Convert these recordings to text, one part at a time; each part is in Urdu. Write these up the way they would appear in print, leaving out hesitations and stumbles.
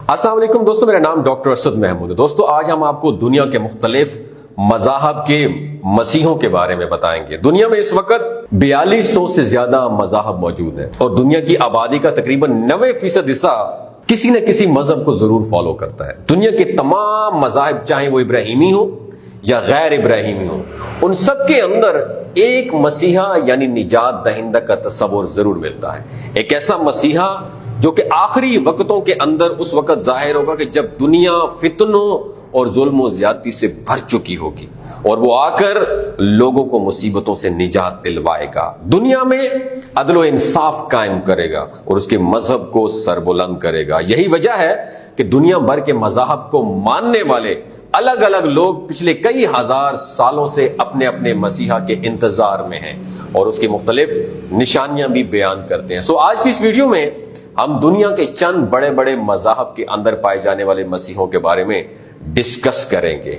السلام علیکم دوستو، میرا نام ڈاکٹر اسد محمود ہے۔ دوستو آج ہم آپ کو دنیا کے مختلف مذاہب کے مسیحوں کے بارے میں بتائیں گے۔ دنیا میں اس وقت 4200 سے زیادہ مذاہب موجود ہیں اور دنیا کی آبادی کا تقریباً 90% حصہ کسی نہ کسی مذہب کو ضرور فالو کرتا ہے۔ دنیا کے تمام مذاہب چاہے وہ ابراہیمی ہو یا غیر ابراہیمی ہو، ان سب کے اندر ایک مسیحا یعنی نجات دہندہ کا تصور ضرور ملتا ہے۔ ایک ایسا مسیحا جو کہ آخری وقتوں کے اندر اس وقت ظاہر ہوگا کہ جب دنیا فتنوں اور ظلم و زیادتی سے بھر چکی ہوگی اور وہ آ کر لوگوں کو مصیبتوں سے نجات دلوائے گا، دنیا میں عدل و انصاف قائم کرے گا اور اس کے مذہب کو سربلند کرے گا۔ یہی وجہ ہے کہ دنیا بھر کے مذاہب کو ماننے والے الگ الگ لوگ پچھلے کئی ہزار سالوں سے اپنے اپنے مسیحا کے انتظار میں ہیں اور اس کی مختلف نشانیاں بھی بیان کرتے ہیں۔ سو آج کی اس ویڈیو میں ہم دنیا کے چند بڑے بڑے مذاہب کے اندر پائے جانے والے مسیحوں کے بارے میں ڈسکس کریں گے۔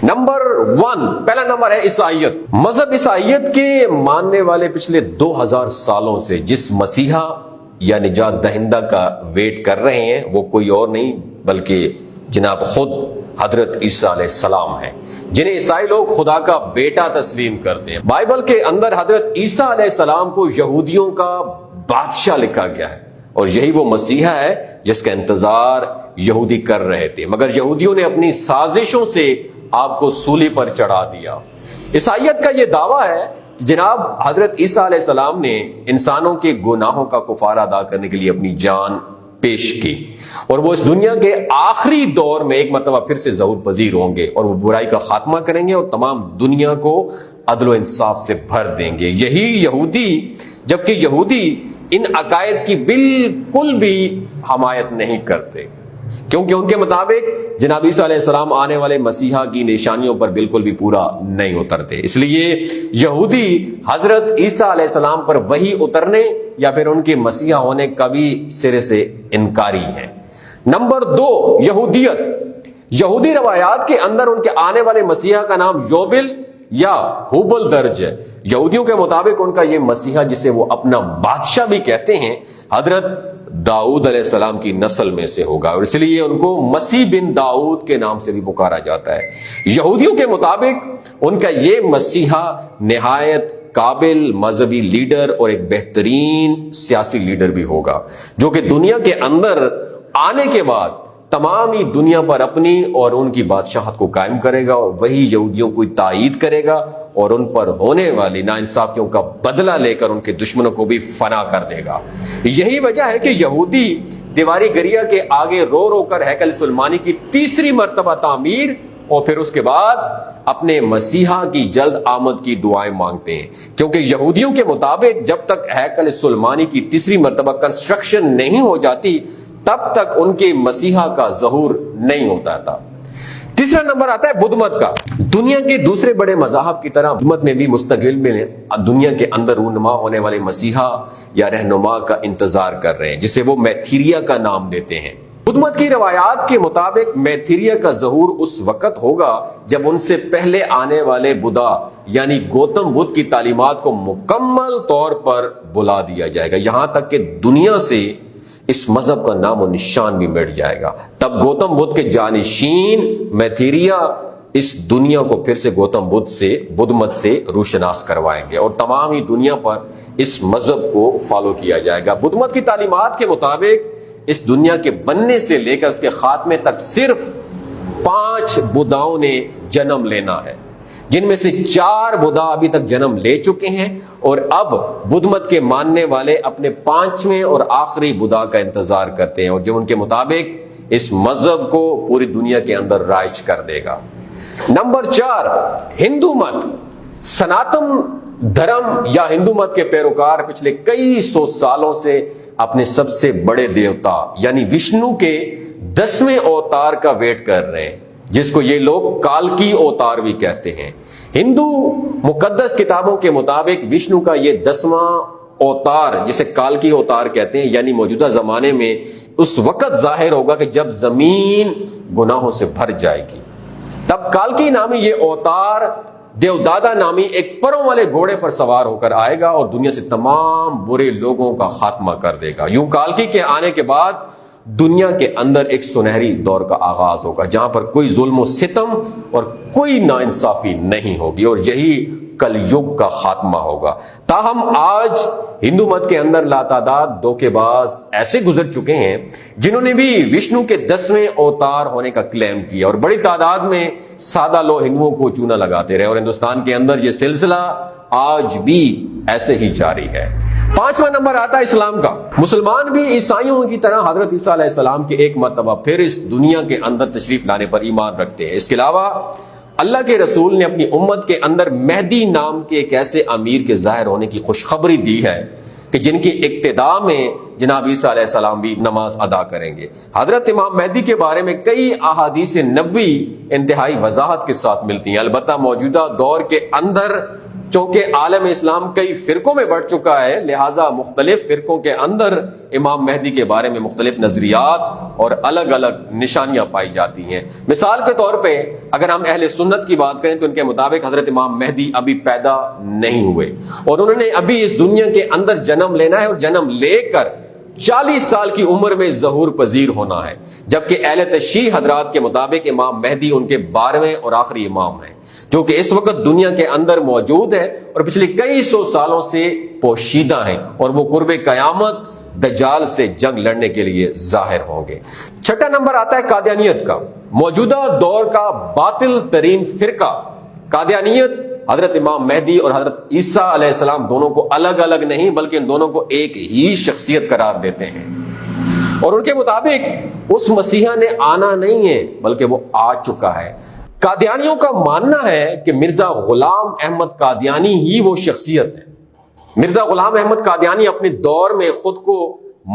پہلا نمبر ہے عیسائیت۔ مذہب عیسائیت کے ماننے والے پچھلے 2000 سالوں سے جس مسیحا یا نجات دہندہ کا ویٹ کر رہے ہیں وہ کوئی اور نہیں بلکہ جناب خود حضرت عیسیٰ علیہ السلام ہیں، جنہیں عیسائی لوگ خدا کا بیٹا تسلیم کرتے ہیں۔ بائبل کے اندر حضرت عیسیٰ علیہ السلام کو یہودیوں کا بادشاہ لکھا گیا ہے اور یہی وہ مسیحا ہے جس کا انتظار یہودی کر رہے تھے، مگر یہودیوں نے اپنی سازشوں سے آپ کو سولی پر چڑھا دیا۔ عیسائیت کا یہ دعویٰ ہے کہ جناب حضرت عیسیٰ علیہ السلام نے انسانوں کے گناہوں کا کفارہ ادا کرنے کے لیے اپنی جان پیش کی اور وہ اس دنیا کے آخری دور میں ایک مرتبہ پھر سے ظہور پذیر ہوں گے اور وہ برائی کا خاتمہ کریں گے اور تمام دنیا کو عدل و انصاف سے بھر دیں گے۔ یہی یہودی، جبکہ یہودی ان عقائد کی بالکل بھی حمایت نہیں کرتے کیونکہ ان کے مطابق جناب عیسیٰ علیہ السلام آنے والے مسیحا کی نشانیوں پر بالکل بھی پورا نہیں اترتے، اس لیے یہودی حضرت عیسیٰ علیہ السلام پر وحی اترنے یا پھر ان کے مسیحا ہونے کا بھی سرے سے انکاری ہیں۔ نمبر 2، یہودیت۔ یہودی روایات کے اندر ان کے آنے والے مسیحا کا نام یوبل یا ہوبل درج ہے۔ یہودیوں کے مطابق ان کا یہ مسیحا جسے وہ اپنا بادشاہ بھی کہتے ہیں حضرت داؤد علیہ السلام کی نسل میں سے ہوگا اور اس لیے ان کو مسیح بن داؤد کے نام سے بھی پکارا جاتا ہے۔ یہودیوں کے مطابق ان کا یہ مسیحا نہایت قابل مذہبی لیڈر اور ایک بہترین سیاسی لیڈر بھی ہوگا جو کہ دنیا کے اندر آنے کے بعد تمام ہی دنیا پر اپنی اور ان کی بادشاہت کو قائم کرے گا اور وہی یہودیوں کو تائید کرے گا اور ان پر ہونے والی ناانصافیوں کا بدلہ لے کر ان کے دشمنوں کو بھی فنا کر دے گا۔ یہی وجہ ہے کہ یہودی دیواری گریا کے آگے رو رو کر ہیکل سلیمانی کی تیسری مرتبہ تعمیر اور پھر اس کے بعد اپنے مسیحا کی جلد آمد کی دعائیں مانگتے ہیں، کیونکہ یہودیوں کے مطابق جب تک ہیکل سلیمانی کی تیسری مرتبہ کنسٹرکشن نہیں ہو جاتی تب تک ان کے مسیحا کا ظہور نہیں ہوتا تھا۔ تیسرا نمبر آتا ہے بدھ مت کا۔ دنیا کے دوسرے بڑے مذاہب کی طرح بدھ مت میں بھی مستقبل میں دنیا کے اندر رونما ہونے والے مسیحا یا رہنما کا انتظار کر رہے ہیں جسے وہ میتھیریا کا نام دیتے ہیں۔ بدھ مت کی روایات کے مطابق میتھیریا کا ظہور اس وقت ہوگا جب ان سے پہلے آنے والے بدھا یعنی گوتم بدھ کی تعلیمات کو مکمل طور پر بلا دیا جائے گا، یہاں تک کہ دنیا سے اس مذہب کا نام و نشان بھی مٹ جائے گا۔ تب گوتم بدھ کے جانشین میتھیریا اس دنیا کو پھر سے گوتم بدھ مت سے روشناس کروائیں گے اور تمام ہی دنیا پر اس مذہب کو فالو کیا جائے گا۔ بدھ مت کی تعلیمات کے مطابق اس دنیا کے بننے سے لے کر اس کے خاتمے تک صرف 5 بدھاؤں نے جنم لینا ہے، جن میں سے 4 بدھا ابھی تک جنم لے چکے ہیں اور اب بدھ مت کے ماننے والے اپنے 5ویں اور آخری بدھا کا انتظار کرتے ہیں اور جو ان کے مطابق اس مذہب کو پوری دنیا کے اندر رائج کر دے گا۔ نمبر 4، ہندو مت۔ سناتن دھرم یا ہندو مت کے پیروکار پچھلے کئی 100 سالوں سے اپنے سب سے بڑے دیوتا یعنی وشنو کے 10ویں اوتار کا ویٹ کر رہے ہیں جس کو یہ لوگ کالکی اوتار بھی کہتے ہیں۔ ہندو مقدس کتابوں کے مطابق وشنو کا یہ 10واں اوتار جسے کالکی اوتار کہتے ہیں یعنی موجودہ زمانے میں اس وقت ظاہر ہوگا کہ جب زمین گناہوں سے بھر جائے گی، تب کالکی نامی یہ اوتار دیودادا نامی ایک پروں والے گھوڑے پر سوار ہو کر آئے گا اور دنیا سے تمام برے لوگوں کا خاتمہ کر دے گا۔ یوں کالکی کے آنے کے بعد دنیا کے اندر ایک سنہری دور کا آغاز ہوگا جہاں پر کوئی ظلم و ستم اور کوئی ناانصافی نہیں ہوگی، اور یہی کل یگ کا خاتمہ ہوگا۔ تاہم آج ہندو مت کے اندر لاتعداد دھوکے باز ایسے گزر چکے ہیں جنہوں نے بھی وشنو کے 10ویں اوتار ہونے کا کلیم کیا، اور بڑی تعداد میں سادہ لو ہندوؤں کو چونا لگاتے رہے، اور ہندوستان کے اندر یہ سلسلہ آج بھی ایسے ہی جاری ہے۔ 5واں نمبر آتا ہے اسلام کا۔ مسلمان بھی عیسائیوں کی طرح حضرت عیسیٰ علیہ السلام کے ایک مرتبہ پھر اس دنیا کے اندر تشریف لانے پر ایمان رکھتے ہیں۔ اس کے علاوہ اللہ کے رسول نے اپنی امت کے اندر مہدی نام کے ایک ایسے امیر کے ظاہر ہونے کی خوشخبری دی ہے کہ جن کی اقتداء میں جناب عیسیٰ علیہ السلام بھی نماز ادا کریں گے۔ حضرت امام مہدی کے بارے میں کئی احادیث نبوی انتہائی وضاحت کے ساتھ ملتی ہیں۔ البتہ موجودہ دور کے اندر چونکہ عالم اسلام کئی فرقوں میں بڑھ چکا ہے، لہٰذا مختلف فرقوں کے اندر امام مہدی کے بارے میں مختلف نظریات اور الگ الگ نشانیاں پائی جاتی ہیں۔ مثال کے طور پہ اگر ہم اہل سنت کی بات کریں تو ان کے مطابق حضرت امام مہدی ابھی پیدا نہیں ہوئے، اور انہوں نے ابھی اس دنیا کے اندر جنم لینا ہے، اور جنم لے کر 40 سال کی عمر میں ظہور پذیر ہونا ہے، جبکہ اہل تشیع حضرات کے مطابق امام مہدی ان کے 12ویں اور آخری امام ہیں، جو کہ اس وقت دنیا کے اندر موجود ہے اور پچھلے کئی سو سالوں سے پوشیدہ ہیں، اور وہ قرب قیامت دجال سے جنگ لڑنے کے لیے ظاہر ہوں گے۔ 6واں نمبر آتا ہے قادیانیت کا۔ موجودہ دور کا باطل ترین فرقہ قادیانیت حضرت امام مہدی اور حضرت عیسیٰ علیہ السلام دونوں کو الگ الگ نہیں بلکہ ان دونوں کو ایک ہی شخصیت قرار دیتے ہیں، اور ان کے مطابق اس مسیحا نے آنا نہیں ہے بلکہ وہ آ چکا ہے۔ قادیانیوں کا ماننا ہے کہ مرزا غلام احمد قادیانی ہی وہ شخصیت ہے۔ مرزا غلام احمد قادیانی اپنے دور میں خود کو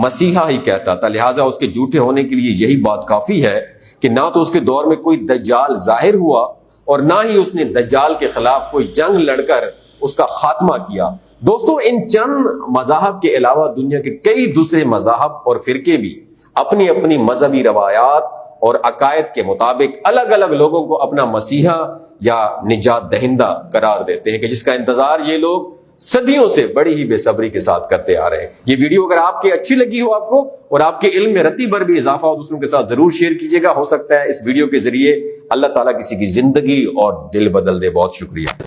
مسیحا ہی کہتا تھا، لہٰذا اس کے جھوٹے ہونے کے لیے یہی بات کافی ہے کہ نہ تو اس کے دور میں کوئی دجال ظاہر ہوا اور نہ ہی اس نے دجال کے خلاف کوئی جنگ لڑ کر اس کا خاتمہ کیا۔ دوستو، ان چند مذاہب کے علاوہ دنیا کے کئی دوسرے مذاہب اور فرقے بھی اپنی اپنی مذہبی روایات اور عقائد کے مطابق الگ الگ لوگوں کو اپنا مسیحا یا نجات دہندہ قرار دیتے ہیں، کہ جس کا انتظار یہ لوگ صدیوں سے بڑی ہی بے صبری کے ساتھ کرتے آ رہے ہیں۔ یہ ویڈیو اگر آپ کی اچھی لگی ہو آپ کو اور آپ کے علم میں رتی بھر بھی اضافہ ہو، دوسروں کے ساتھ ضرور شیئر کیجیے گا۔ ہو سکتا ہے اس ویڈیو کے ذریعے اللہ تعالیٰ کسی کی زندگی اور دل بدل دے۔ بہت شکریہ۔